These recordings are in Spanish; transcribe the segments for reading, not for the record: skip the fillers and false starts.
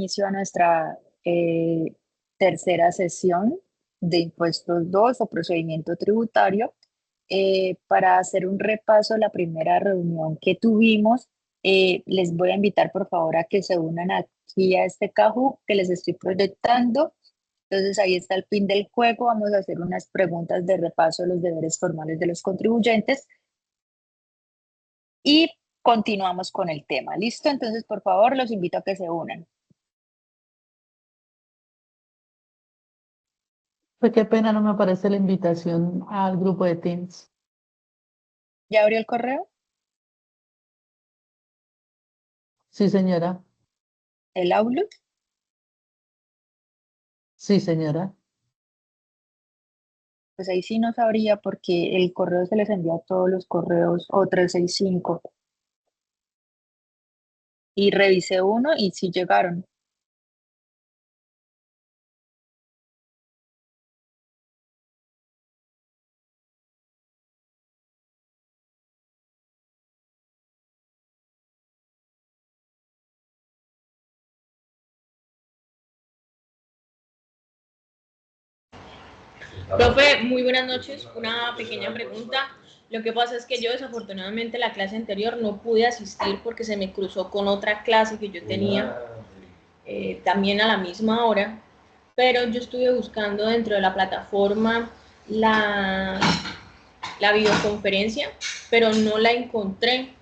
inicio a nuestra tercera sesión de impuestos 2 o procedimiento tributario. Para hacer un repaso de la primera reunión que tuvimos, les voy a invitar por favor a que se unan aquí a este Kahoot que les estoy proyectando. Entonces ahí está el pin del juego. Vamos a hacer unas preguntas de repaso de los deberes formales de los contribuyentes y continuamos con el tema. ¿Listo? Entonces, por favor, los invito a que se unan. Pues qué pena, no me aparece la invitación al grupo de Teams. ¿Ya abrió el correo? Sí, señora. ¿El Outlook? Sí, señora. Pues ahí sí no sabría porque el correo se les envía a todos los correos o 365. Y revisé uno y sí llegaron. Profe, muy buenas noches. Una pequeña pregunta. Lo que pasa es que yo desafortunadamente la clase anterior no pude asistir porque se me cruzó con otra clase que yo tenía también a la misma hora, pero yo estuve buscando dentro de la plataforma la, la videoconferencia, pero no la encontré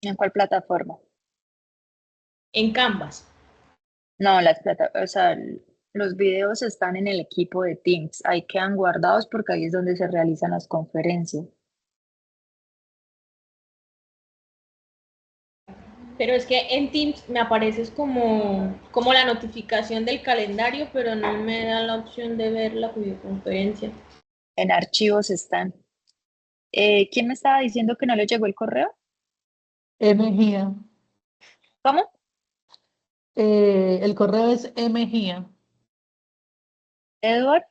¿En cuál plataforma? en Canvas. No, o sea, los videos están en el equipo de Teams. Ahí quedan guardados porque ahí es donde se realizan las conferencias. Pero es que en Teams me aparece como la notificación del calendario, pero no me da la opción de ver la videoconferencia. En archivos están. ¿Quién me estaba diciendo que no le llegó el correo? Mejía. ¿Cómo? El correo es Mejía. Edward.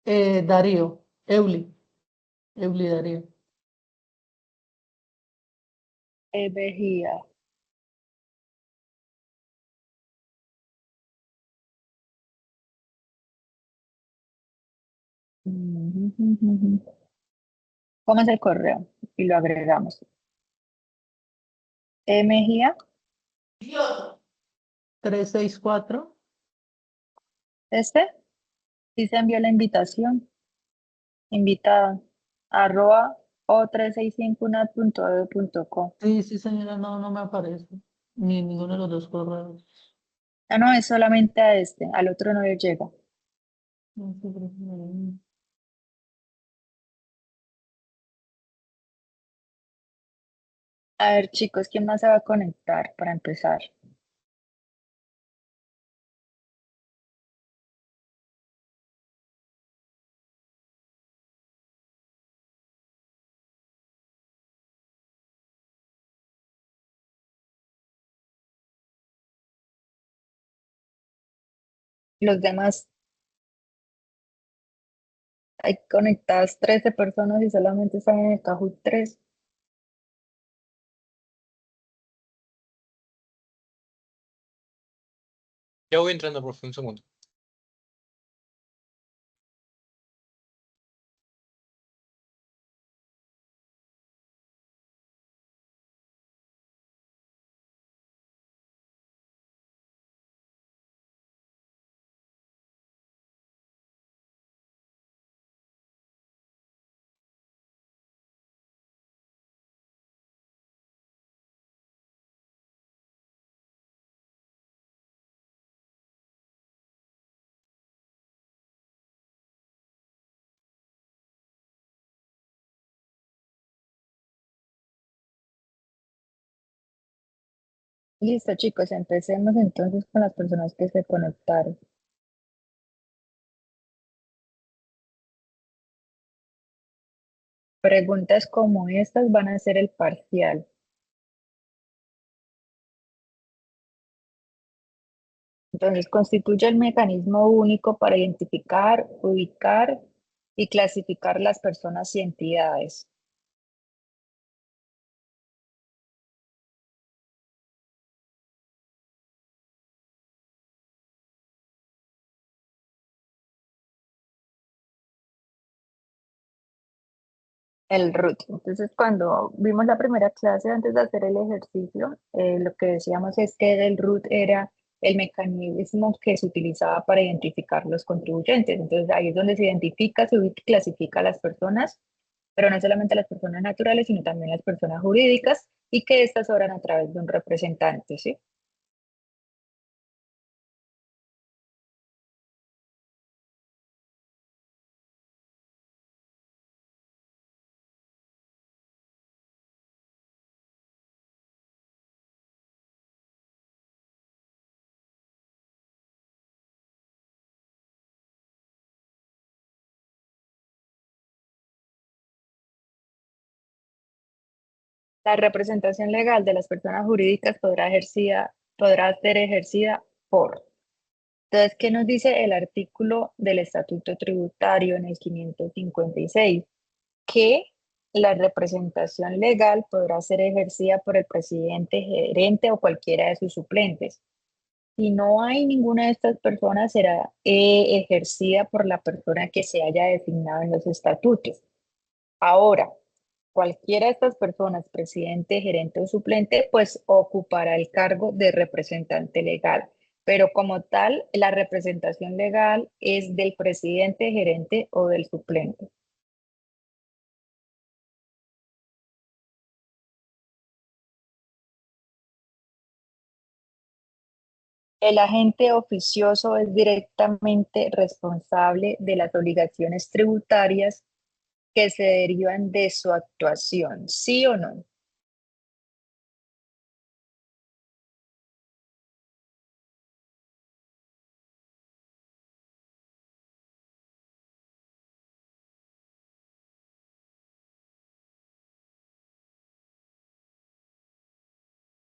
Darío. Euli Darío. Vejía. ¿Cómo es el correo? Y lo agregamos. Mejía. 364. Este. Sí se envió la invitación. Invitada. @ o365unat.edu.co. Sí, sí, señora, no, no me aparece. Ni ninguno de los dos correos. Ah, no, es solamente a este. Al otro no le llega. No sé, pero no. A ver, chicos, ¿quién más se va a conectar para empezar? Los demás, hay conectadas 13 personas y solamente están en el Kahoot 3. Ya voy entrando, profe, un segundo. Listo, chicos, empecemos entonces con las personas que se conectaron. Preguntas como estas van a ser el parcial. Entonces, constituye el mecanismo único para identificar, ubicar y clasificar las personas y entidades. El root. Entonces, cuando vimos la primera clase antes de hacer el ejercicio, lo que decíamos es que el root era el mecanismo que se utilizaba para identificar los contribuyentes. Entonces, ahí es donde se identifica, se ubica y clasifica a las personas, pero no solamente las personas naturales, sino también las personas jurídicas, y que estas obran a través de un representante, ¿sí? La representación legal de las personas jurídicas podrá ser ejercida por. Entonces, ¿qué nos dice el artículo del Estatuto Tributario en el 556? Que la representación legal podrá ser ejercida por el presidente, gerente o cualquiera de sus suplentes. Si no hay ninguna de estas personas, será ejercida por la persona que se haya designado en los estatutos. Ahora, cualquiera de estas personas, presidente, gerente o suplente, pues ocupará el cargo de representante legal. Pero como tal, la representación legal es del presidente, gerente o del suplente. El agente oficioso es directamente responsable de las obligaciones tributarias que se derivan de su actuación, ¿sí o no?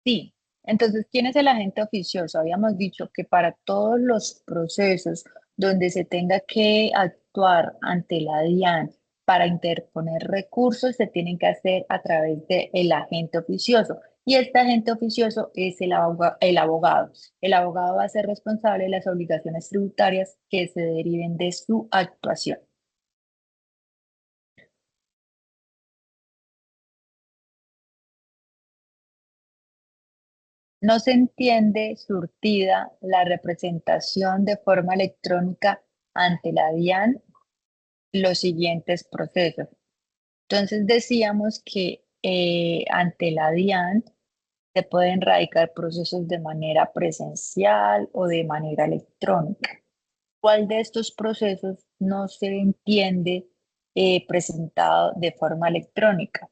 Sí. Entonces, ¿quién es el agente oficioso? Habíamos dicho que para todos los procesos donde se tenga que actuar ante la DIAN para interponer recursos, se tienen que hacer a través del agente oficioso. Y este agente oficioso es el abogado. El abogado va a ser responsable de las obligaciones tributarias que se deriven de su actuación. No se entiende surtida la representación de forma electrónica ante la DIAN los siguientes procesos. Entonces decíamos que ante la DIAN se pueden radicar procesos de manera presencial o de manera electrónica. ¿Cuál de estos procesos no se entiende presentado de forma electrónica?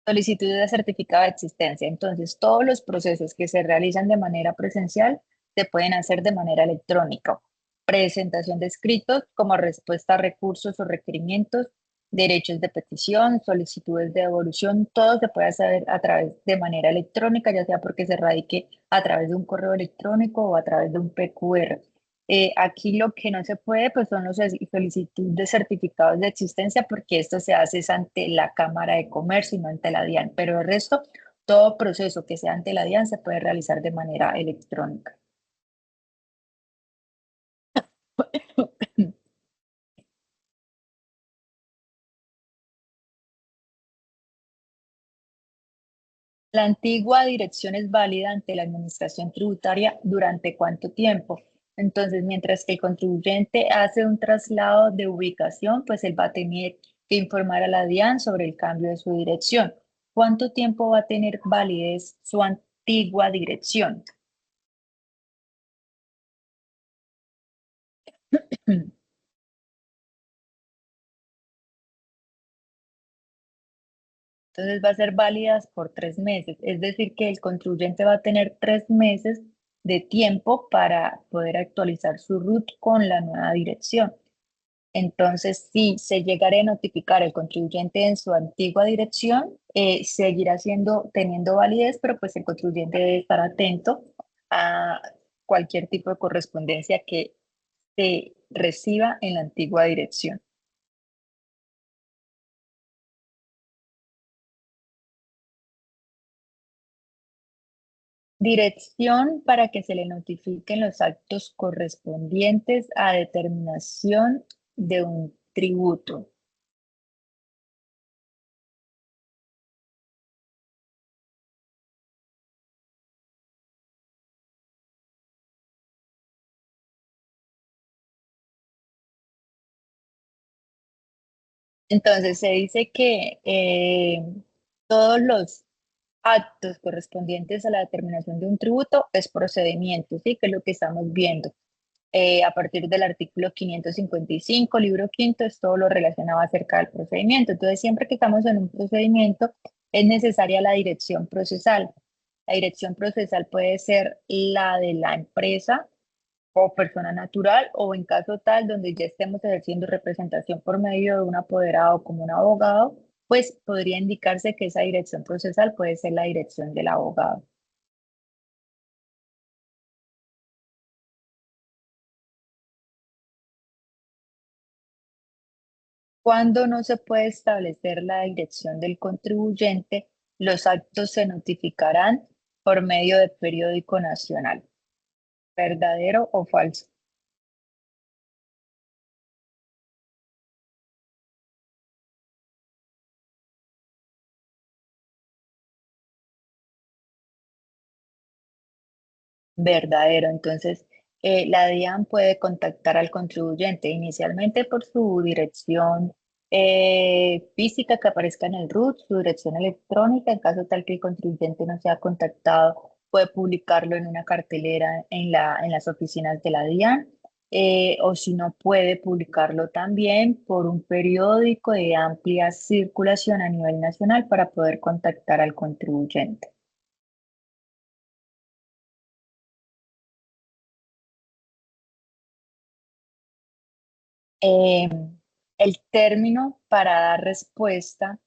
Solicitud de certificado de existencia. Entonces, todos los procesos que se realizan de manera presencial se pueden hacer de manera electrónica. Presentación de escritos como respuesta a recursos o requerimientos, derechos de petición, solicitudes de devolución, todo se puede hacer a través de manera electrónica, ya sea porque se radique a través de un correo electrónico o a través de un PQR. Aquí lo que no se puede, pues son los solicitudes de certificados de existencia, porque esto se hace es ante la Cámara de Comercio y no ante la DIAN. Pero el resto, todo proceso que sea ante la DIAN se puede realizar de manera electrónica. La antigua dirección es válida ante la administración tributaria durante cuánto tiempo. Entonces, mientras que el contribuyente hace un traslado de ubicación, pues él va a tener que informar a la DIAN sobre el cambio de su dirección. ¿Cuánto tiempo va a tener validez su antigua dirección? Entonces va a ser válidas por 3 meses, es decir, que el contribuyente va a tener 3 meses de tiempo para poder actualizar su RUT con la nueva dirección. Entonces, si se llegara a notificar el contribuyente en su antigua dirección, seguirá teniendo validez, pero pues el contribuyente debe estar atento a cualquier tipo de correspondencia que se reciba en la antigua dirección. Dirección para que se le notifiquen los actos correspondientes a determinación de un tributo. Entonces se dice que todos los actos correspondientes a la determinación de un tributo es procedimiento, ¿sí? Que es lo que estamos viendo. A partir del artículo 555, libro quinto, es todo lo relacionado acerca del procedimiento. Entonces, siempre que estamos en un procedimiento, es necesaria la dirección procesal. La dirección procesal puede ser la de la empresa o persona natural, o en caso tal donde ya estemos ejerciendo representación por medio de un apoderado como un abogado, pues podría indicarse que esa dirección procesal puede ser la dirección del abogado. Cuando no se puede establecer la dirección del contribuyente, los actos se notificarán por medio de periódico nacional. ¿Verdadero o falso? Verdadero. Entonces, la DIAN puede contactar al contribuyente inicialmente por su dirección física que aparezca en el RUT, su dirección electrónica, en caso tal que el contribuyente no sea contactado, puede publicarlo en una cartelera en las oficinas de la DIAN, o si no, puede publicarlo también por un periódico de amplia circulación a nivel nacional para poder contactar al contribuyente. Eh, el término para dar respuesta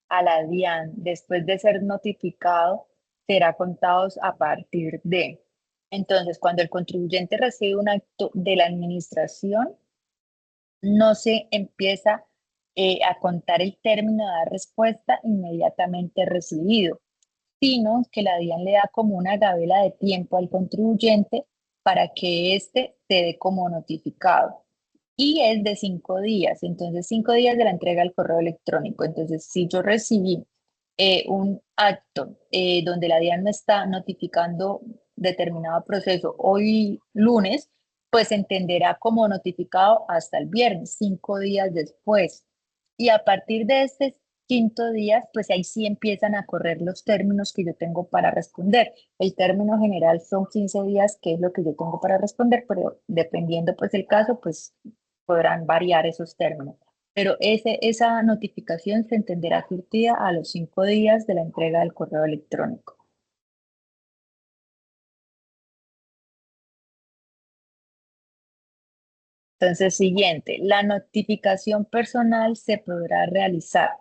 a la DIAN después de ser notificado será contados a partir de. Entonces, cuando el contribuyente recibe un acto de la administración, no se empieza a contar el término de dar respuesta inmediatamente recibido, sino que la DIAN le da como una gabela de tiempo al contribuyente para que éste se dé como notificado. Y es de 5 días, entonces 5 días de la entrega al correo electrónico. Entonces, si yo recibí un acto donde la DIAN me está notificando determinado proceso hoy lunes, pues entenderá como notificado hasta el viernes, 5 días después. Y a partir de este quinto día, pues ahí sí empiezan a correr los términos que yo tengo para responder. El término general son 15 días, que es lo que yo tengo para responder, pero dependiendo pues el caso, pues podrán variar esos términos. Pero esa notificación se entenderá surtida a los 5 días de la entrega del correo electrónico. Entonces, siguiente, la notificación personal se podrá realizar.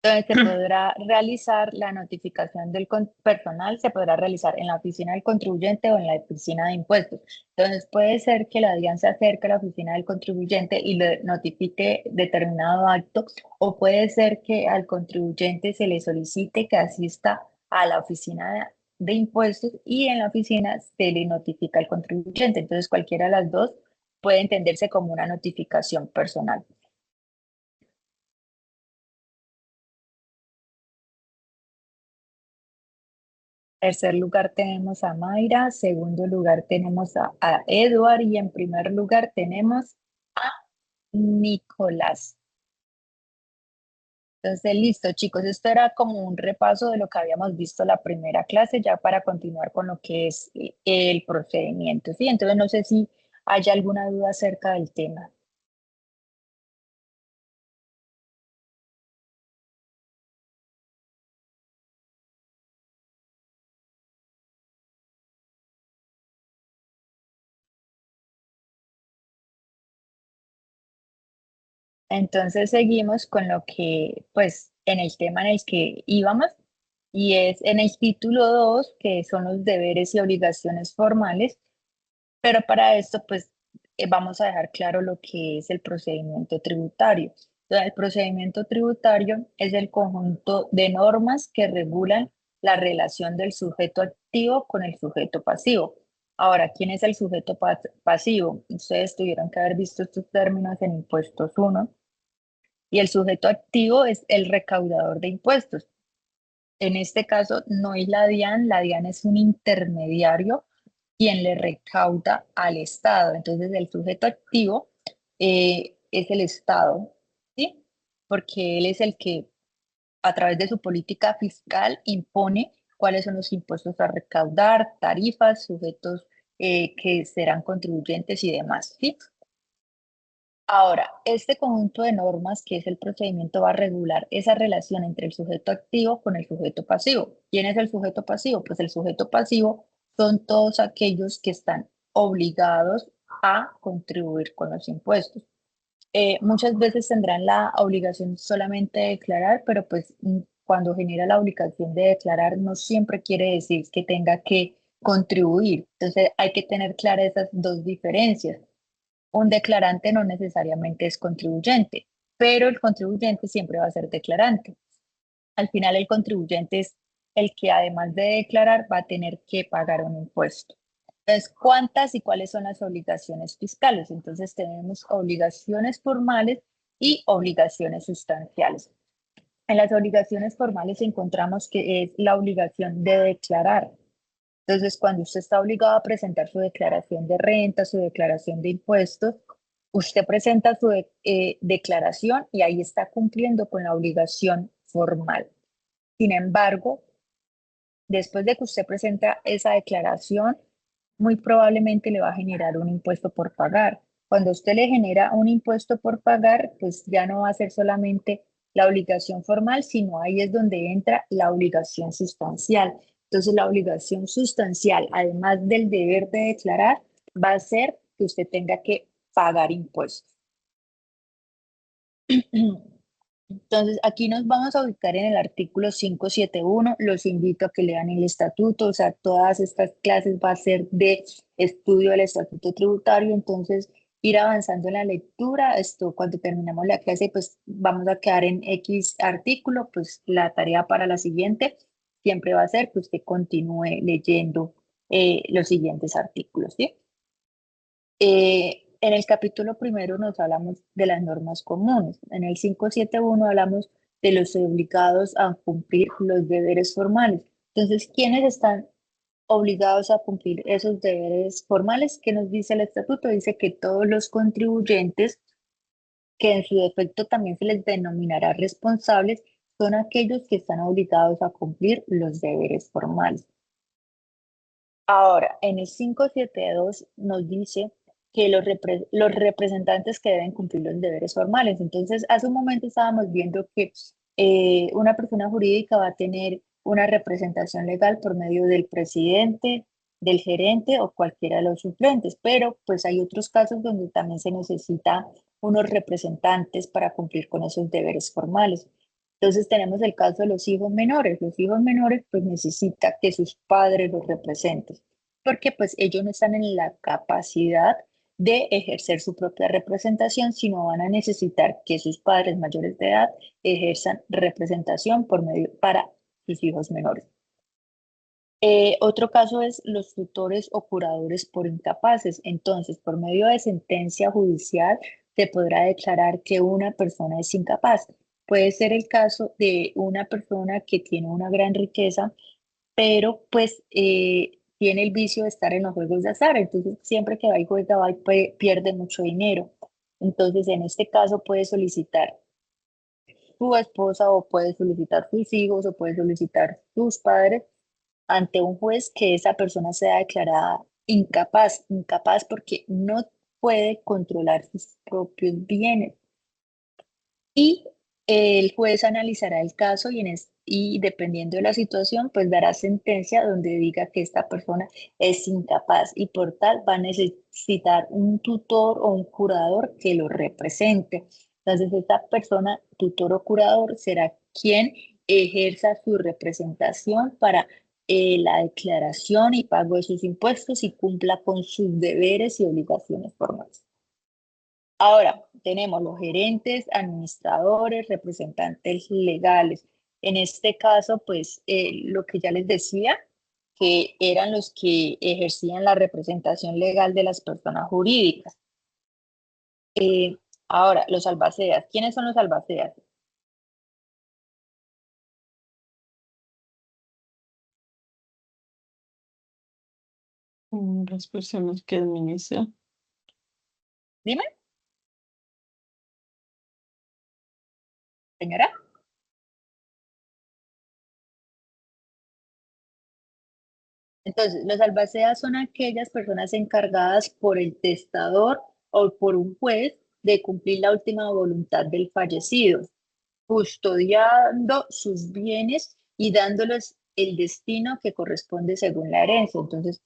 Entonces, se podrá realizar la notificación del personal, se podrá realizar en la oficina del contribuyente o en la oficina de impuestos. Entonces, puede ser que la DIAN se acerque a la oficina del contribuyente y le notifique determinado acto, o puede ser que al contribuyente se le solicite que asista a la oficina de impuestos y en la oficina se le notifica al contribuyente. Entonces, cualquiera de las dos puede entenderse como una notificación personal. Tercer lugar tenemos a Mayra, segundo lugar tenemos a Edward y en primer lugar tenemos a Nicolás. Entonces, listo, chicos, esto era como un repaso de lo que habíamos visto la primera clase, ya para continuar con lo que es el procedimiento, ¿sí? Entonces, no sé si hay alguna duda acerca del tema. Entonces seguimos con lo que, pues, en el tema en el que íbamos, y es en el título 2, que son los deberes y obligaciones formales, pero para esto, pues, vamos a dejar claro lo que es el procedimiento tributario. Entonces, el procedimiento tributario es el conjunto de normas que regulan la relación del sujeto activo con el sujeto pasivo. Ahora, ¿quién es el sujeto pasivo? Ustedes tuvieron que haber visto estos términos en Impuestos 1, y el sujeto activo es el recaudador de impuestos. En este caso no es la DIAN es un intermediario quien le recauda al Estado. Entonces el sujeto activo es el Estado, ¿sí? Porque él es el que a través de su política fiscal impone cuáles son los impuestos a recaudar, tarifas, sujetos que serán contribuyentes y demás, ¿sí? Ahora, este conjunto de normas, que es el procedimiento, va a regular esa relación entre el sujeto activo con el sujeto pasivo. ¿Quién es el sujeto pasivo? Pues el sujeto pasivo son todos aquellos que están obligados a contribuir con los impuestos. Muchas veces tendrán la obligación solamente de declarar, pero pues cuando genera la obligación de declarar no siempre quiere decir que tenga que contribuir. Entonces hay que tener claras esas dos diferencias. Un declarante no necesariamente es contribuyente, pero el contribuyente siempre va a ser declarante. Al final, el contribuyente es el que, además de declarar, va a tener que pagar un impuesto. Entonces, ¿cuántas y cuáles son las obligaciones fiscales? Entonces, tenemos obligaciones formales y obligaciones sustanciales. En las obligaciones formales encontramos que es la obligación de declarar. Entonces, cuando usted está obligado a presentar su declaración de renta, su declaración de impuestos, usted presenta su declaración y ahí está cumpliendo con la obligación formal. Sin embargo, después de que usted presenta esa declaración, muy probablemente le va a generar un impuesto por pagar. Cuando usted le genera un impuesto por pagar, pues ya no va a ser solamente la obligación formal, sino ahí es donde entra la obligación sustancial. Entonces, la obligación sustancial, además del deber de declarar, va a ser que usted tenga que pagar impuestos. Entonces, aquí nos vamos a ubicar en el artículo 571. Los invito a que lean el estatuto, o sea, todas estas clases va a ser de estudio del estatuto tributario. Entonces, ir avanzando en la lectura. Esto, cuando terminemos la clase, pues vamos a quedar en X artículo. Pues la tarea para la siguiente siempre va a ser que usted continúe leyendo los siguientes artículos, ¿sí? En el capítulo primero nos hablamos de las normas comunes. En el 571 hablamos de los obligados a cumplir los deberes formales. Entonces, ¿quiénes están obligados a cumplir esos deberes formales? ¿Qué nos dice el estatuto? Dice que todos los contribuyentes, que en su defecto también se les denominará responsables, son aquellos que están obligados a cumplir los deberes formales. Ahora, en el 572 nos dice que los representantes que deben cumplir los deberes formales. Entonces, hace un momento estábamos viendo que una persona jurídica va a tener una representación legal por medio del presidente, del gerente o cualquiera de los suplentes, pero pues hay otros casos donde también se necesita unos representantes para cumplir con esos deberes formales. Entonces tenemos el caso de los hijos menores. Los hijos menores pues necesitan que sus padres los representen, porque pues ellos no están en la capacidad de ejercer su propia representación, sino van a necesitar que sus padres mayores de edad ejerzan representación por medio para sus hijos menores. Otro caso es los tutores o curadores por incapaces. Entonces, por medio de sentencia judicial, se podrá declarar que una persona es incapaz. Puede ser el caso de una persona que tiene una gran riqueza, pero pues tiene el vicio de estar en los juegos de azar. Entonces, siempre que va y juega, va y pierde mucho dinero. Entonces, en este caso, puede solicitar su esposa o puede solicitar sus hijos o puede solicitar sus padres ante un juez que esa persona sea declarada incapaz, incapaz porque no puede controlar sus propios bienes. Y el juez analizará el caso y dependiendo de la situación, pues dará sentencia donde diga que esta persona es incapaz y por tal va a necesitar un tutor o un curador que lo represente. Entonces, esta persona, tutor o curador, será quien ejerza su representación para la declaración y pago de sus impuestos y cumpla con sus deberes y obligaciones formales. Ahora, tenemos los gerentes, administradores, representantes legales. En este caso, pues, lo que ya les decía, que eran los que ejercían la representación legal de las personas jurídicas. Ahora, los albaceas. ¿Quiénes son los albaceas? Las personas que administran. Dime, señora. Entonces, los albaceas son aquellas personas encargadas por el testador o por un juez de cumplir la última voluntad del fallecido, custodiando sus bienes y dándoles el destino que corresponde según la herencia. Entonces,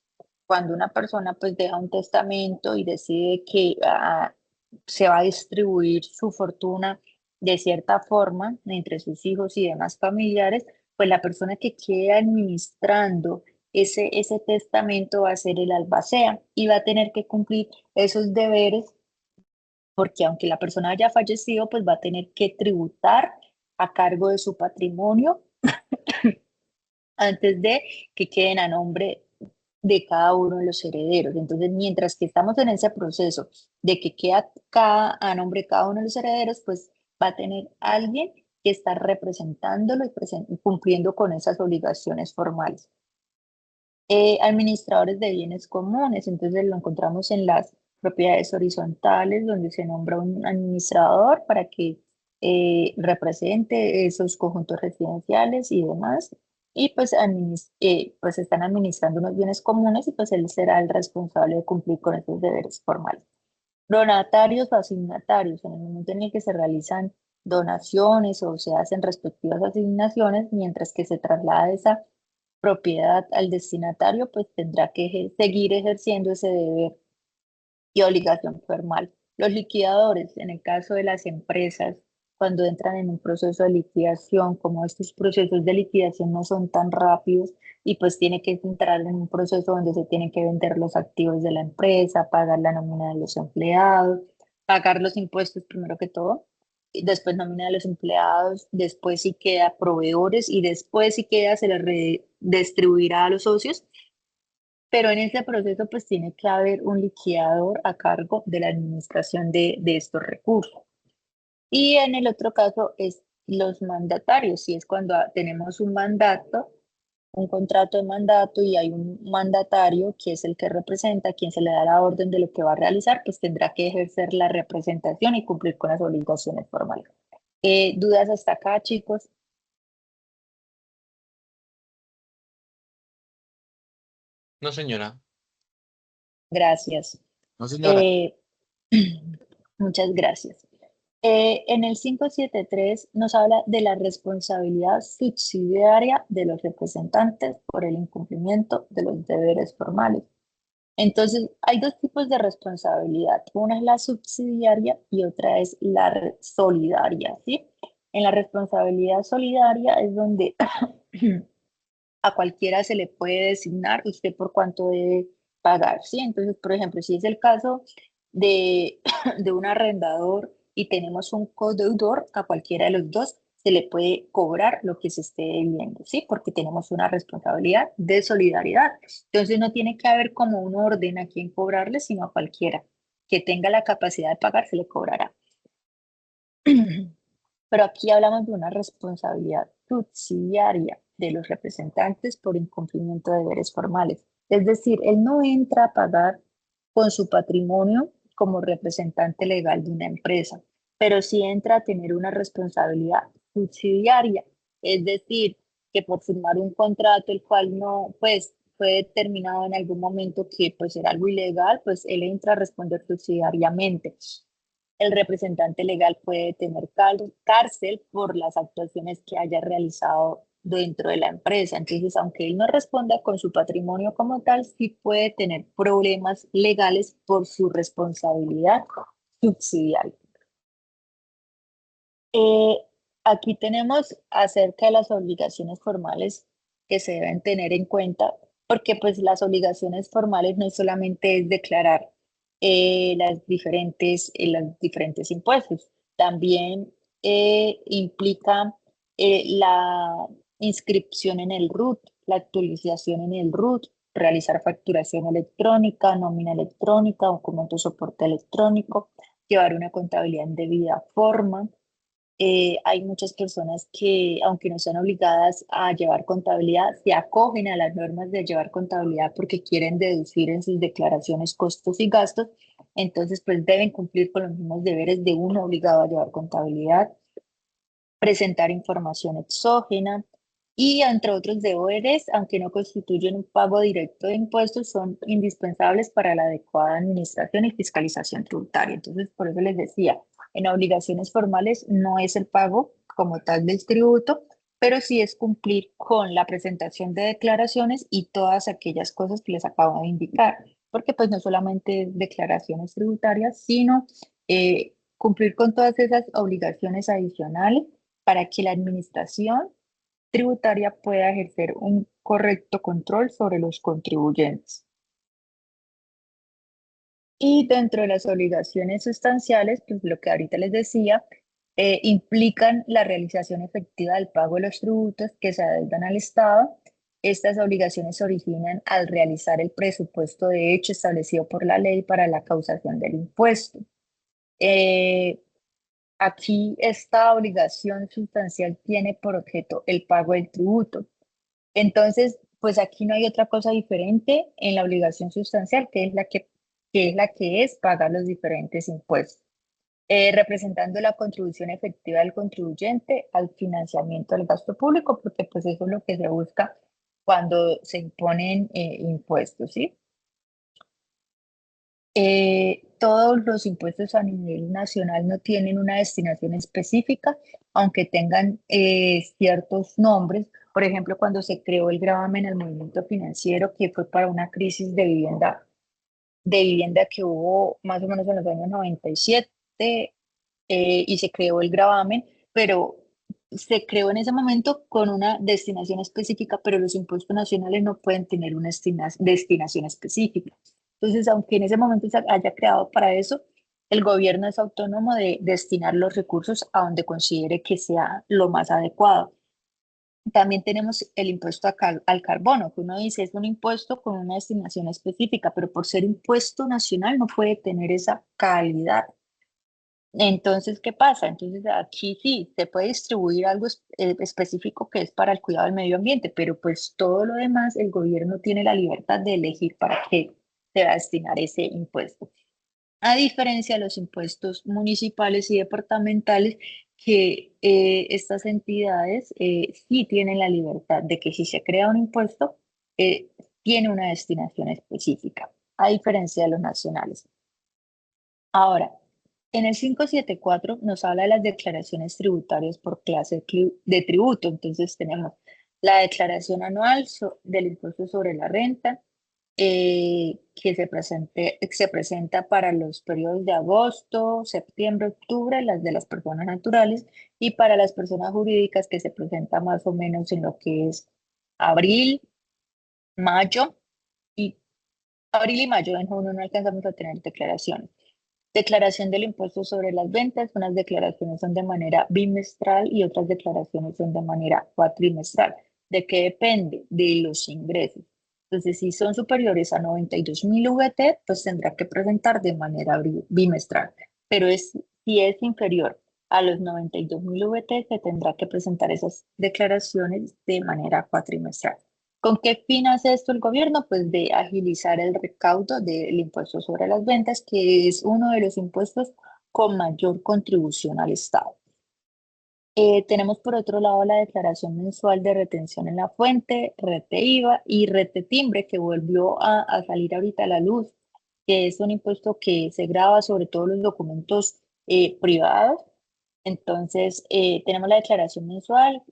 cuando una persona pues deja un testamento y decide que se va a distribuir su fortuna de cierta forma entre sus hijos y demás familiares, pues la persona que quede administrando ese testamento va a ser el albacea y va a tener que cumplir esos deberes porque aunque la persona haya fallecido, pues va a tener que tributar a cargo de su patrimonio antes de que queden a nombre de cada uno de los herederos. Entonces, mientras que estamos en ese proceso de que queda a nombre de cada uno de los herederos, pues va a tener alguien que está representándolo y cumpliendo con esas obligaciones formales. Administradores de bienes comunes, entonces lo encontramos en las propiedades horizontales, donde se nombra un administrador para que represente esos conjuntos residenciales y demás, y pues, pues están administrando unos bienes comunes y pues él será el responsable de cumplir con esos deberes formales. Donatarios o asignatarios, en el momento en el que se realizan donaciones o se hacen respectivas asignaciones, mientras que se traslada esa propiedad al destinatario, pues tendrá que seguir ejerciendo ese deber y obligación formal. Los liquidadores, en el caso de las empresas, cuando entran en un proceso de liquidación, como estos procesos de liquidación no son tan rápidos y pues tiene que entrar en un proceso donde se tienen que vender los activos de la empresa, pagar la nómina de los empleados, pagar los impuestos primero que todo, y después nómina de los empleados, después si queda proveedores y después si queda se le redistribuirá a los socios, pero en ese proceso pues tiene que haber un liquidador a cargo de la administración de estos recursos. Y en el otro caso es los mandatarios, si es cuando tenemos un mandato, un contrato de mandato y hay un mandatario que es el que representa, a quien se le da la orden de lo que va a realizar, pues tendrá que ejercer la representación y cumplir con las obligaciones formales. ¿Dudas hasta acá, chicos? No, señora. Gracias. No, señora. Muchas gracias. En el 573 nos habla de la responsabilidad subsidiaria de los representantes por el incumplimiento de los deberes formales. Entonces, hay dos tipos de responsabilidad. Una es la subsidiaria y otra es la solidaria, ¿sí? En la responsabilidad solidaria es donde a cualquiera se le puede designar usted por cuánto debe pagar, ¿sí? Entonces, por ejemplo, si es el caso de, de un arrendador y tenemos un codeudor, a cualquiera de los dos se le puede cobrar lo que se esté debiendo, ¿sí? Porque tenemos una responsabilidad de solidaridad. Entonces, no tiene que haber como un orden a quién cobrarle, sino a cualquiera que tenga la capacidad de pagar, se le cobrará. Pero aquí hablamos de una responsabilidad subsidiaria de los representantes por incumplimiento de deberes formales. Es decir, él no entra a pagar con su patrimonio como representante legal de una empresa, pero sí entra a tener una responsabilidad subsidiaria. Es decir, que por firmar un contrato el cual no, pues, fue determinado en algún momento que pues era algo ilegal, pues él entra a responder subsidiariamente. El representante legal puede tener cárcel por las actuaciones que haya realizado dentro de la empresa. Entonces, aunque él no responda con su patrimonio como tal, sí puede tener problemas legales por su responsabilidad subsidiaria. Eh, Aquí tenemos acerca de las obligaciones formales que se deben tener en cuenta, porque pues las obligaciones formales no solamente es declarar los diferentes impuestos, también implica la inscripción en el RUT, la actualización en el RUT, realizar facturación electrónica, nómina electrónica, documento de soporte electrónico, llevar una contabilidad en debida forma. Hay muchas personas que, aunque no sean obligadas a llevar contabilidad, se acogen a las normas de llevar contabilidad porque quieren deducir en sus declaraciones costos y gastos. Entonces, pues deben cumplir con los mismos deberes de uno obligado a llevar contabilidad, presentar información exógena y, entre otros deberes, aunque no constituyen un pago directo de impuestos, son indispensables para la adecuada administración y fiscalización tributaria. Entonces, por eso les decía, en obligaciones formales no es el pago como tal del tributo, pero sí es cumplir con la presentación de declaraciones y todas aquellas cosas que les acabo de indicar, porque pues no solamente es declaraciones tributarias, sino cumplir con todas esas obligaciones adicionales para que la administración tributaria pueda ejercer un correcto control sobre los contribuyentes. Y dentro de las obligaciones sustanciales, pues lo que ahorita les decía, implican la realización efectiva del pago de los tributos que se adeudan al Estado. Estas obligaciones se originan al realizar el presupuesto de hecho establecido por la ley para la causación del impuesto. Eh, Aquí esta obligación sustancial tiene por objeto el pago del tributo. Entonces, pues aquí no hay otra cosa diferente en la obligación sustancial, que es pagar los diferentes impuestos, representando la contribución efectiva del contribuyente al financiamiento del gasto público, porque pues eso es lo que se busca cuando se imponen impuestos, ¿sí? Todos los impuestos a nivel nacional no tienen una destinación específica, aunque tengan ciertos nombres. Por ejemplo, cuando se creó el gravamen al movimiento financiero, que fue para una crisis de vivienda que hubo más o menos en los años 97, y se creó el gravamen, pero se creó en ese momento con una destinación específica, pero los impuestos nacionales no pueden tener una destinación específica. Entonces, aunque en ese momento se haya creado para eso, el gobierno es autónomo de destinar los recursos a donde considere que sea lo más adecuado. También tenemos el impuesto al carbono, que uno dice es un impuesto con una destinación específica, pero por ser impuesto nacional no puede tener esa calidad. Entonces, ¿qué pasa? Entonces, aquí sí, se puede distribuir algo específico que es para el cuidado del medio ambiente, pero pues todo lo demás, el gobierno tiene la libertad de elegir para qué se va a destinar ese impuesto. A diferencia de los impuestos municipales y departamentales, que estas entidades sí tienen la libertad de que si se crea un impuesto, tiene una destinación específica, a diferencia de los nacionales. Ahora, en el 574 nos habla de las declaraciones tributarias por clase de tributo. Entonces tenemos la declaración anual del impuesto sobre la renta, que se presenta para los periodos de agosto, septiembre, octubre, las de las personas naturales, y para las personas jurídicas que se presenta más o menos en lo que es abril, mayo, y abril y mayo. En junio no alcanzamos a tener declaraciones. Declaración del impuesto sobre las ventas. Unas declaraciones son de manera bimestral y otras declaraciones son de manera cuatrimestral. ¿De qué depende? De los ingresos. Entonces, si son superiores a 92.000 VT, pues tendrá que presentar de manera bimestral. Pero si es inferior a los 92.000 VT, se tendrá que presentar esas declaraciones de manera cuatrimestral. ¿Con qué fin hace esto el gobierno? Pues de agilizar el recaudo del impuesto sobre las ventas, que es uno de los impuestos con mayor contribución al Estado. Tenemos por otro lado la declaración mensual de retención en la fuente, rete IVA y rete timbre, que volvió a salir ahorita a la luz, que es un impuesto que se grava sobre todos los documentos privados. Entonces, tenemos la declaración mensual.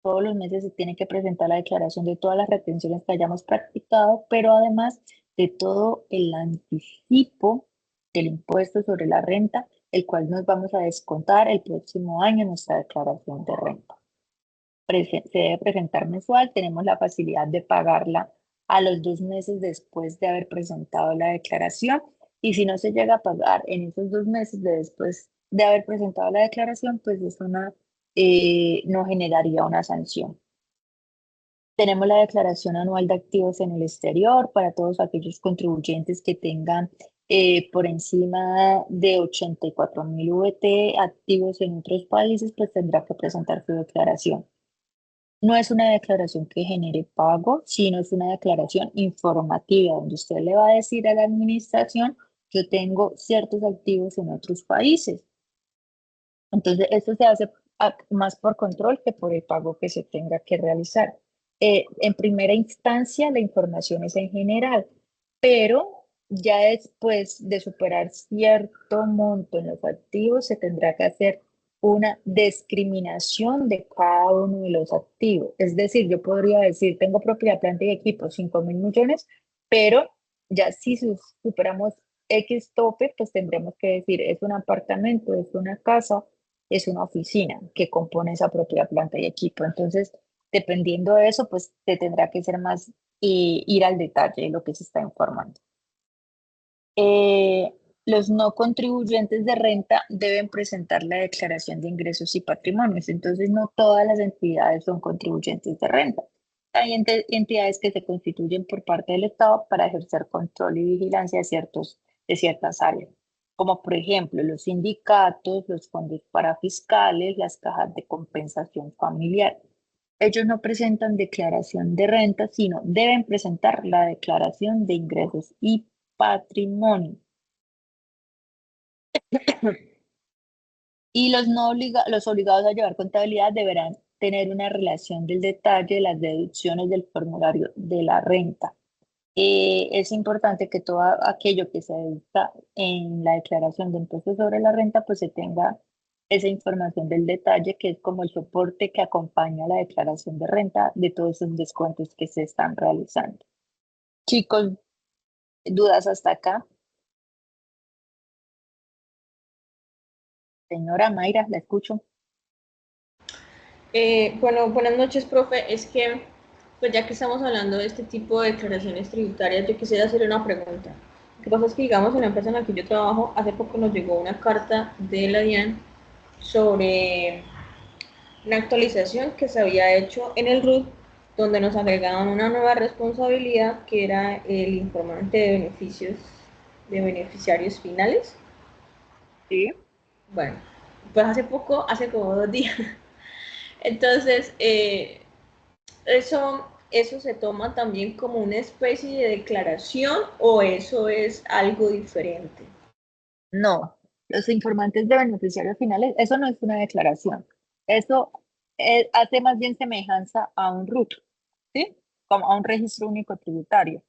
Todos los meses se tiene que presentar la declaración de todas las retenciones que hayamos practicado, pero además de todo el anticipo del impuesto sobre la renta el cual nos vamos a descontar el próximo año en nuestra declaración de renta. Se debe presentar mensual, tenemos la facilidad de pagarla a los 2 meses después de haber presentado la declaración, y si no se llega a pagar en esos 2 meses después de haber presentado la declaración, pues eso no generaría una sanción. Tenemos la declaración anual de activos en el exterior para todos aquellos contribuyentes que tengan por encima de 84.000 VT activos en otros países, pues tendrá que presentar su declaración. No es una declaración que genere pago, sino es una declaración informativa donde usted le va a decir a la administración: yo tengo ciertos activos en otros países. Entonces, esto se hace más por control que por el pago que se tenga que realizar. En primera instancia, la información es en general, pero ya después de superar cierto monto en los activos, se tendrá que hacer una discriminación de cada uno de los activos. Es decir, yo podría decir, tengo propiedad, planta y equipo, 5.000 millones, pero ya si superamos X tope, pues tendremos que decir, es un apartamento, es una casa, es una oficina que compone esa propiedad, planta y equipo. Entonces, dependiendo de eso, pues te tendrá que ser más ir al detalle de lo que se está informando. Los no contribuyentes de renta deben presentar la declaración de ingresos y patrimonios. Entonces, no todas las entidades son contribuyentes de renta. Hay entidades que se constituyen por parte del Estado para ejercer control y vigilancia de ciertas áreas, como por ejemplo los sindicatos, los fondos parafiscales, las cajas de compensación familiar. Ellos no presentan declaración de renta, sino deben presentar la declaración de ingresos y patrimonio. Y los obligados a llevar contabilidad deberán tener una relación del detalle de las deducciones del formulario de la renta. Es importante que todo aquello que se deducta en la declaración de impuestos sobre la renta, pues se tenga esa información del detalle, que es como el soporte que acompaña la declaración de renta de todos esos descuentos que se están realizando. Chicos, ¿dudas hasta acá? Señora Mayra, la escucho. Bueno, buenas noches, profe. Es que, pues ya que estamos hablando de este tipo de declaraciones tributarias, yo quisiera hacer una pregunta. Lo que pasa es que, digamos, en la empresa en la que yo trabajo, hace poco nos llegó una carta de la DIAN sobre una actualización que se había hecho en el RUT, donde nos agregaban una nueva responsabilidad que era el informante de beneficios de beneficiarios finales. Sí. Bueno, pues hace poco, hace como 2 días. Entonces, ¿eso se toma también como una especie de declaración o eso es algo diferente? No, los informantes de beneficiarios finales, eso no es una declaración. Eso hace más bien semejanza a un RUT, ¿sí? Como a un registro único tributario.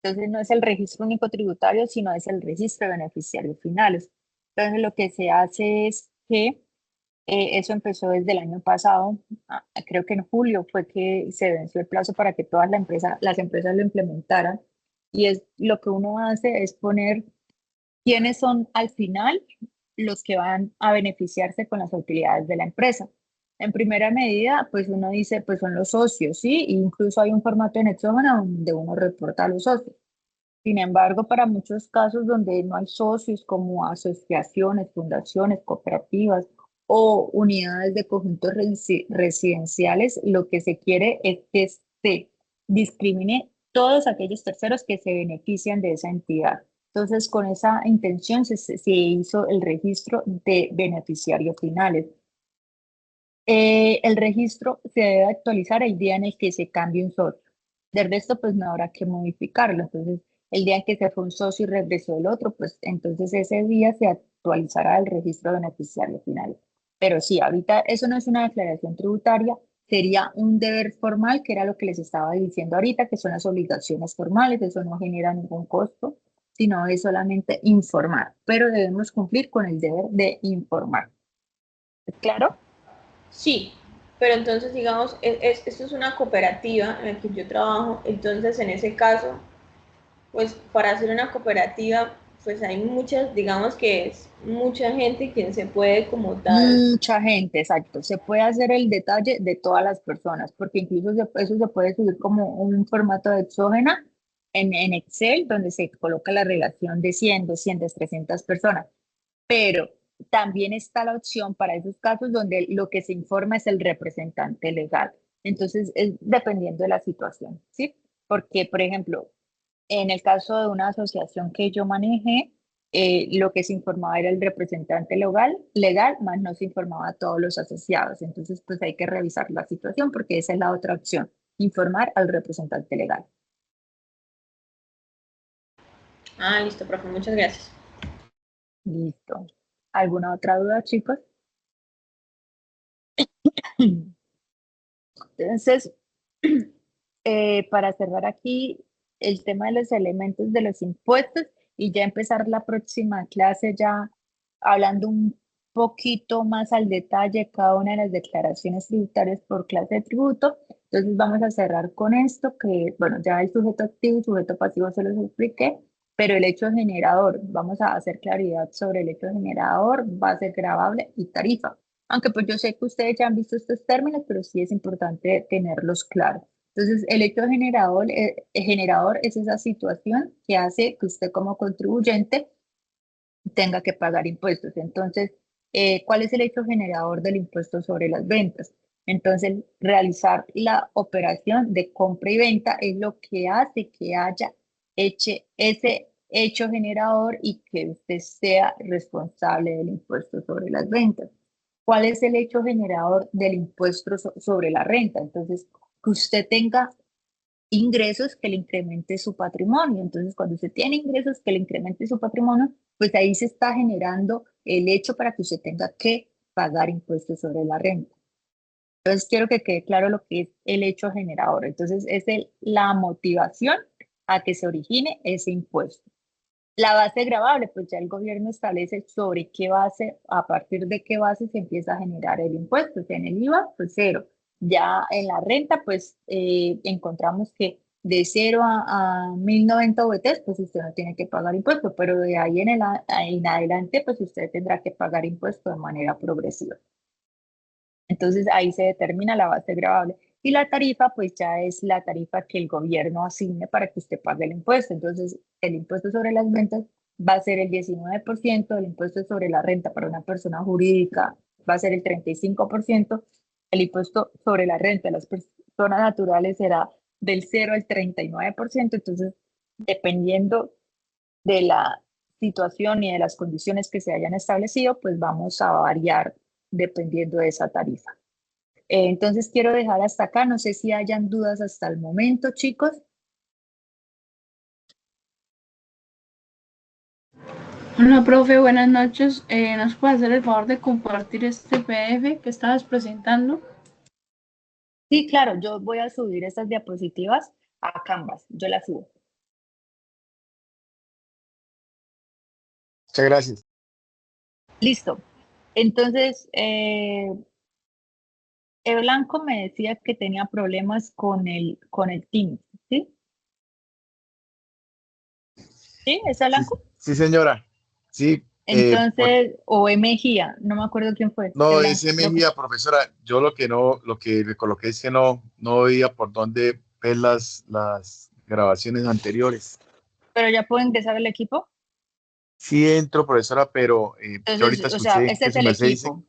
Entonces no es el registro único tributario, sino es el registro de beneficiarios finales. Entonces lo que se hace es que eso empezó desde el año pasado, creo que en julio fue que se venció el plazo para que todas las empresas lo implementaran. Y es lo que uno hace es poner quiénes son al final los que van a beneficiarse con las utilidades de la empresa. En primera medida, pues uno dice, pues son los socios, ¿sí? E incluso hay un formato en Exógena donde uno reporta a los socios. Sin embargo, para muchos casos donde no hay socios como asociaciones, fundaciones, cooperativas o unidades de conjuntos residenciales, lo que se quiere es que se discrimine todos aquellos terceros que se benefician de esa entidad. Entonces, con esa intención se hizo el registro de beneficiarios finales. El registro se debe actualizar el día en el que se cambie un socio. De resto, pues no habrá que modificarlo. Entonces, el día en que se fue un socio y regresó el otro, pues entonces ese día se actualizará el registro de beneficiarios finales. Pero sí, ahorita eso no es una declaración tributaria, sería un deber formal, que era lo que les estaba diciendo ahorita, que son las obligaciones formales, eso no genera ningún costo, sino es solamente informar, pero debemos cumplir con el deber de informar. ¿Es claro? Sí, pero entonces, digamos, esto es una cooperativa en la que yo trabajo, entonces en ese caso, pues para hacer una cooperativa pues hay muchas, digamos que es mucha gente quien se puede como tal. Mucha gente, exacto. Se puede hacer el detalle de todas las personas, porque incluso eso se puede subir como un formato de exógena en Excel, donde se coloca la relación de 100, 200, 300 personas. Pero también está la opción para esos casos donde lo que se informa es el representante legal. Entonces, es dependiendo de la situación, ¿sí? Porque, por ejemplo, en el caso de una asociación que yo manejé, lo que se informaba era el representante legal, más no se informaba a todos los asociados. Entonces, pues hay que revisar la situación porque esa es la otra opción, informar al representante legal. Ah, listo, profe, muchas gracias. Listo. ¿Alguna otra duda, chicos? Entonces, para cerrar aquí el tema de los elementos de los impuestos y ya empezar la próxima clase ya hablando un poquito más al detalle cada una de las declaraciones tributarias por clase de tributo. Entonces vamos a cerrar con esto que, bueno, ya el sujeto activo y sujeto pasivo se los expliqué, pero el hecho generador, vamos a hacer claridad sobre el hecho generador, base gravable y tarifa. Aunque pues yo sé que ustedes ya han visto estos términos, pero sí es importante tenerlos claros. Entonces, el hecho generador es esa situación que hace que usted como contribuyente tenga que pagar impuestos. Entonces, ¿cuál es el hecho generador del impuesto sobre las ventas? Entonces, realizar la operación de compra y venta es lo que hace que haya ese hecho generador y que usted sea responsable del impuesto sobre las ventas. ¿Cuál es el hecho generador del impuesto sobre la renta? Entonces, que usted tenga ingresos que le incremente su patrimonio. Entonces, cuando usted tiene ingresos que le incremente su patrimonio, pues ahí se está generando el hecho para que usted tenga que pagar impuestos sobre la renta. Entonces, quiero que quede claro lo que es el hecho generador. Entonces, es la motivación a que se origine ese impuesto. La base gravable, pues ya el gobierno establece sobre qué base, a partir de qué base se empieza a generar el impuesto. O sea, en el IVA, pues cero. Ya en la renta, pues encontramos que de 0 a 1090 VTs, pues usted no tiene que pagar impuesto, pero de ahí en adelante, pues usted tendrá que pagar impuesto de manera progresiva. Entonces ahí se determina la base gravable. Y la tarifa, pues ya es la tarifa que el gobierno asigne para que usted pague el impuesto. Entonces, el impuesto sobre las ventas va a ser el 19%, el impuesto sobre la renta para una persona jurídica va a ser el 35%, el impuesto sobre la renta de las personas naturales será del 0 al 39%. Entonces, dependiendo de la situación y de las condiciones que se hayan establecido, pues vamos a variar dependiendo de esa tarifa. Entonces quiero dejar hasta acá, no sé si hayan dudas hasta el momento, chicos. Hola, profe, buenas noches. ¿Nos puede hacer el favor de compartir este PDF que estabas presentando? Sí, claro, yo voy a subir estas diapositivas a Canvas, yo las subo. Muchas gracias. Listo. Entonces, Blanco me decía que tenía problemas con el Teams, ¿sí? ¿Sí? ¿Es Sí, Blanco? sí, señora. Sí, Entonces, o Mejía, no me acuerdo quién fue. no, Blanco, ese Mejía, profesora, yo lo que le coloqué es que no veía por dónde ver las grabaciones anteriores. pero ya puedo ingresar al equipo. Sí entro, profesora, pero yo ahorita Entonces, o sea, escuché ese que es su el merced dice, equipo, sí,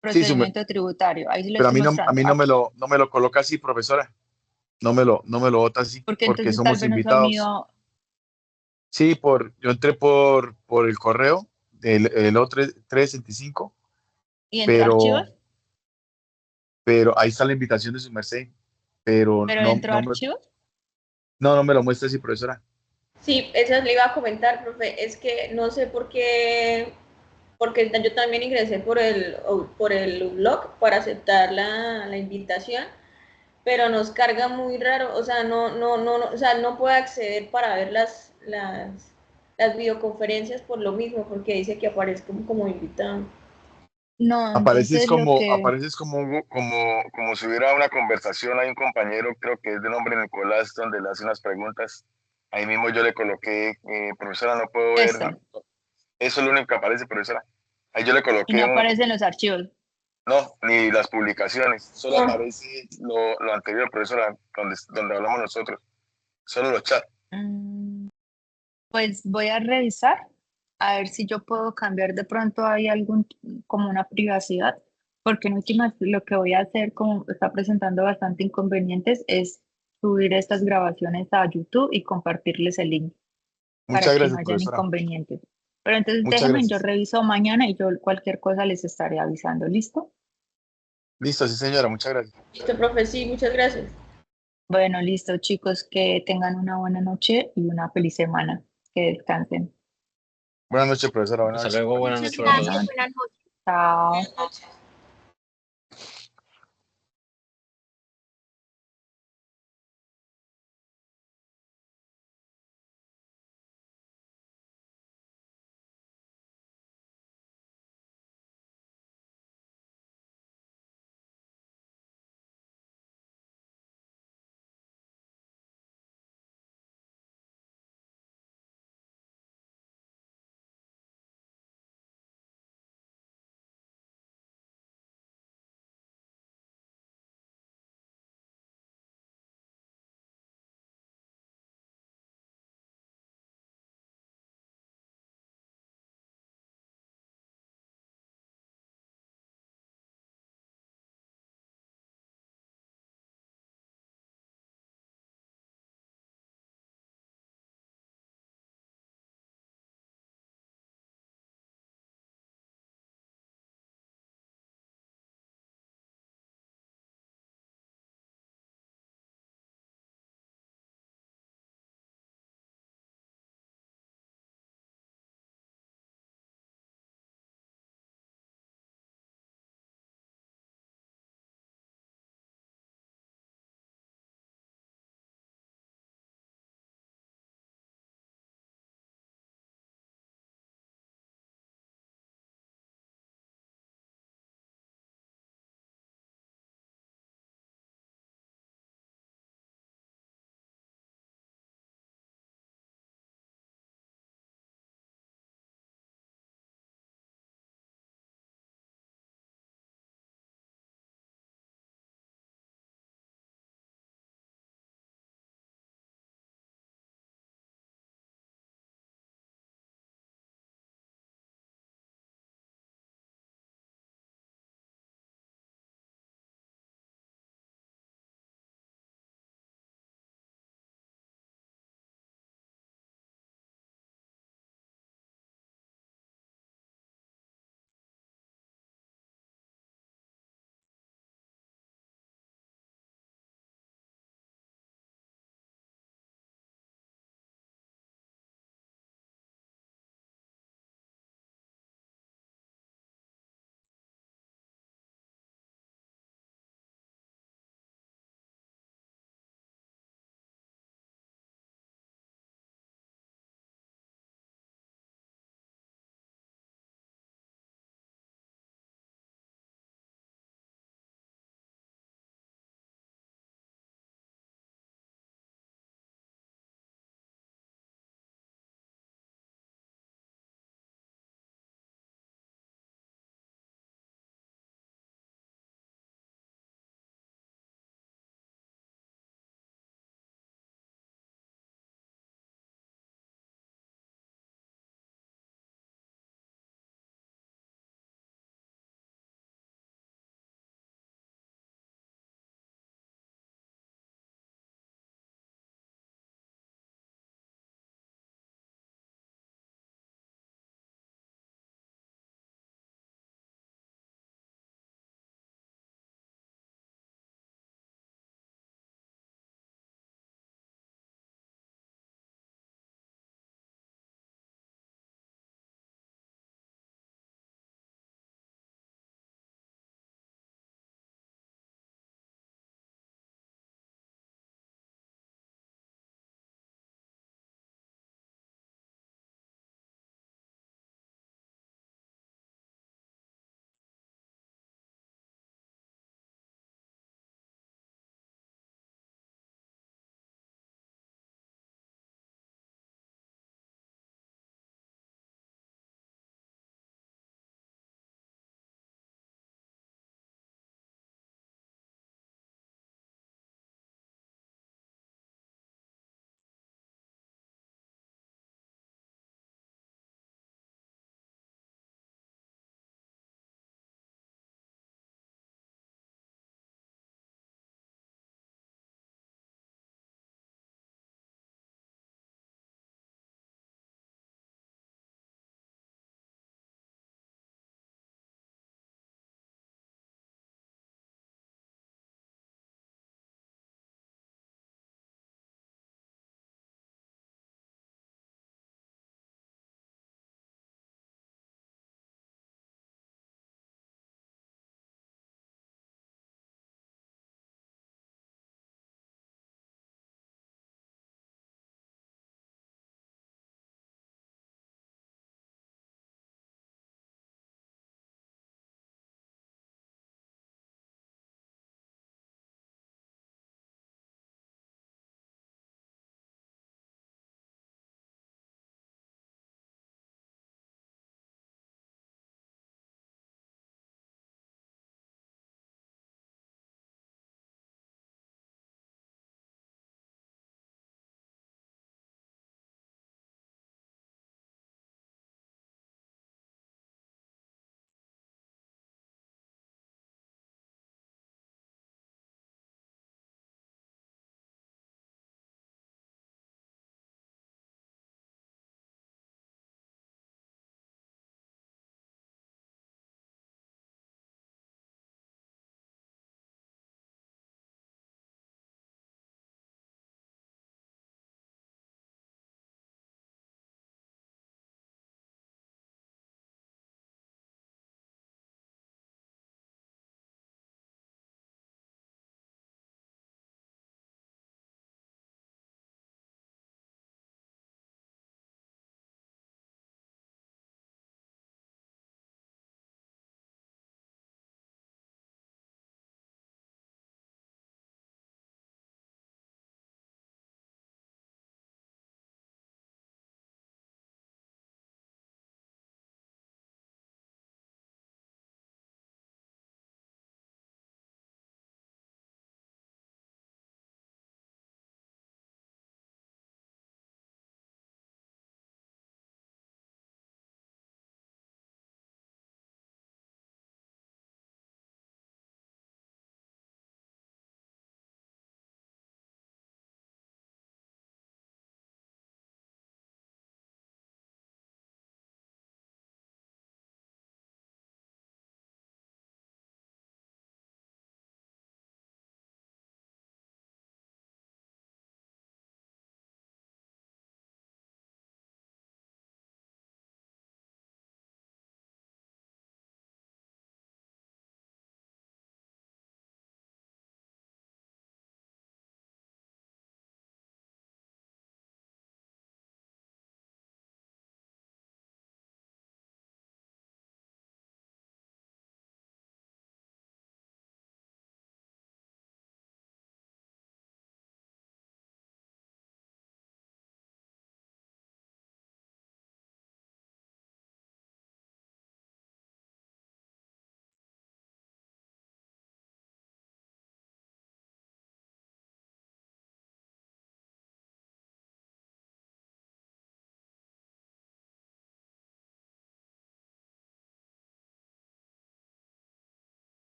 procedimiento tributario, ahí sí lo pero estoy a mostrando. mí Ah, no me lo coloca así, profesora, no me lo bota así, porque porque entonces tal somos vez no son invitados. mío. Sí, yo entré por el correo, el O365, ¿Y entró a archivos? pero, ahí está la invitación de su merced, pero ¿Pero entró a archivos? no me lo muestra así, profesora. Sí, eso le iba a comentar, profe, es que no sé por qué, porque yo también ingresé por el blog para aceptar la invitación, pero nos carga muy raro, o sea, o sea, no puedo acceder para ver las videoconferencias por lo mismo, porque dice que aparezco como invitado. No, entonces lo que, Apareces como si hubiera una conversación. Hay un compañero, creo que es de nombre Nicolás, donde le hace unas preguntas. Ahí mismo yo le coloqué, profesora, no puedo ver. Eso. Eso es lo único que aparece, profesora. Ahí yo le Y coloqué no aparecen los archivos. no, ni las publicaciones, solo Ah. aparece lo anterior, profesora, donde hablamos nosotros, solo los chats. Pues voy a revisar a ver si yo puedo cambiar de pronto hay algún como una privacidad, porque en últimas lo que voy a hacer, como está presentando bastante inconvenientes, es subir estas grabaciones a YouTube y compartirles el link para Muchas que no gracias, hayan profesora. inconvenientes. Pero entonces Muchas déjenme, yo gracias. reviso mañana y yo cualquier cosa les estaré avisando. ¿Listo? Listo, sí, señora, muchas gracias. Listo, profe, sí, muchas gracias. Bueno, listo, chicos, que tengan una buena noche y una feliz semana. Que descansen. Buenas noches, profesora. Buenas Hasta noches. luego, buenas Muchas noches para gracias, todos. buenas noches. Chao. Buenas noches.